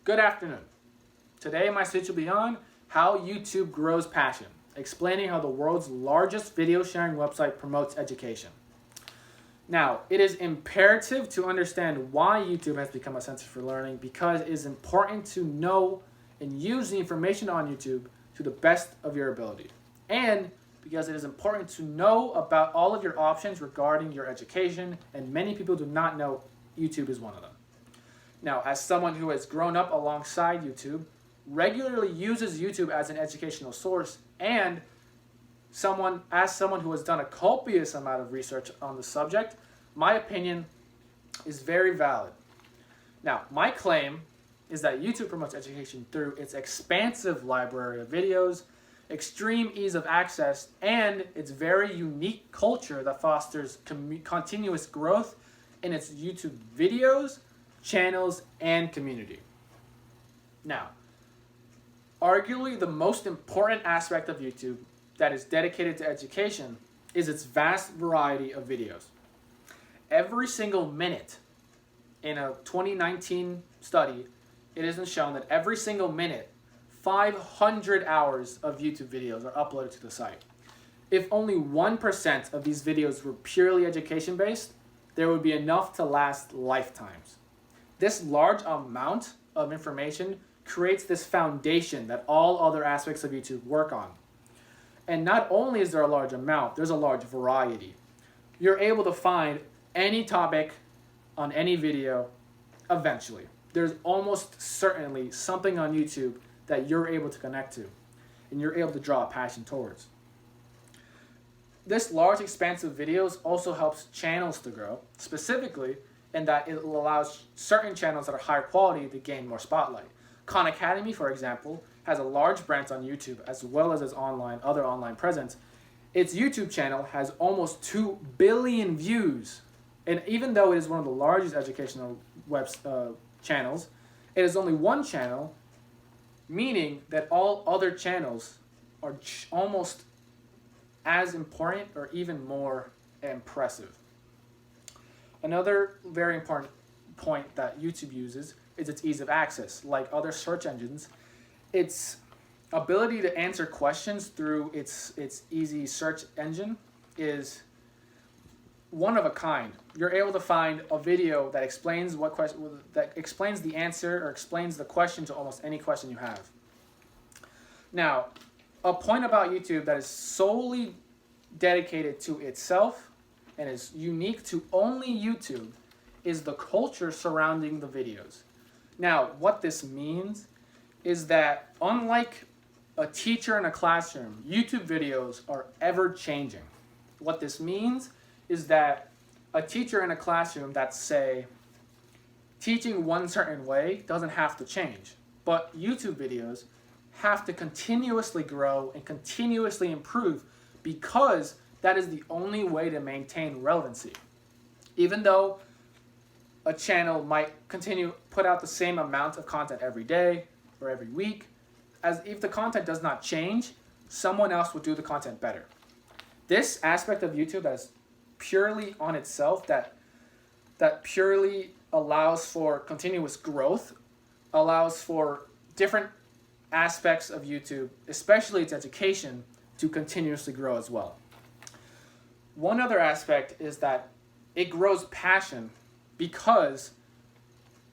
Good afternoon. Today my speech will be on how YouTube grows passion, explaining how the world's largest video sharing website promotes education. Now, it is imperative to understand why YouTube has become a center for learning because it is important to know and use the information on YouTube to the best of your ability. And because it is important to know about all of your options regarding your education, and many people do not know YouTube is one of them. Now, as someone who has grown up alongside YouTube, regularly uses YouTube as an educational source, and someone who has done a copious amount of research on the subject, my opinion is very valid. Now, my claim is that YouTube promotes education through its expansive library of videos, extreme ease of access, and its very unique culture that fosters continuous growth in its YouTube videos, channels, and community. Now, arguably the most important aspect of YouTube that is dedicated to education is its vast variety of videos. Every single minute in a 2019 study, it has been shown that every single minute, 500 hours of YouTube videos are uploaded to the site. If only 1% of these videos were purely education-based, there would be enough to last lifetimes. This large amount of information creates this foundation that all other aspects of YouTube work on. And not only is there a large amount, there's a large variety. You're able to find any topic on any video eventually. There's almost certainly something on YouTube that you're able to connect to and you're able to draw a passion towards. This large expanse of videos also helps channels to grow, specifically in that it allows certain channels that are higher quality to gain more spotlight. Khan Academy, for example, has a large brand on YouTube as well as its other online presence. Its YouTube channel has almost 2 billion views, and even though it is one of the largest educational channels, it is only one channel, meaning that all other channels are almost as important or even more impressive. Another very important point that YouTube uses is its ease of access. Like other search engines, its ability to answer questions through its easy search engine is one of a kind. You're able to find a video that explains explains the answer or explains the question to almost any question you have. Now, a point about YouTube that is solely dedicated to itself and is unique to only YouTube is the culture surrounding the videos. Now, what this means is that unlike a teacher in a classroom, YouTube videos are ever changing. What this means is that a teacher in a classroom that's, say, teaching one certain way doesn't have to change, but YouTube videos have to continuously grow and continuously improve because that is the only way to maintain relevancy. Even though a channel might put out the same amount of content every day or every week, as if the content does not change, someone else will do the content better. This aspect of YouTube that is purely on itself, that purely allows for continuous growth, allows for different aspects of YouTube, especially its education, to continuously grow as well. One other aspect is that it grows passion because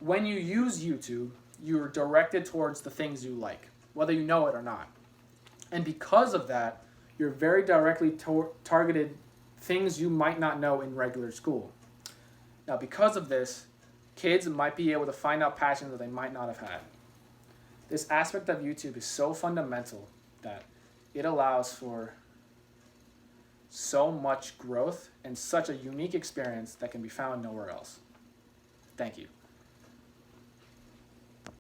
when you use YouTube, you're directed towards the things you like, whether you know it or not. And because of that, you're very directly targeted things you might not know in regular school. Now, because of this, kids might be able to find out passions that they might not have had. This aspect of YouTube is so fundamental that it allows for so much growth and such a unique experience that can be found nowhere else. Thank you.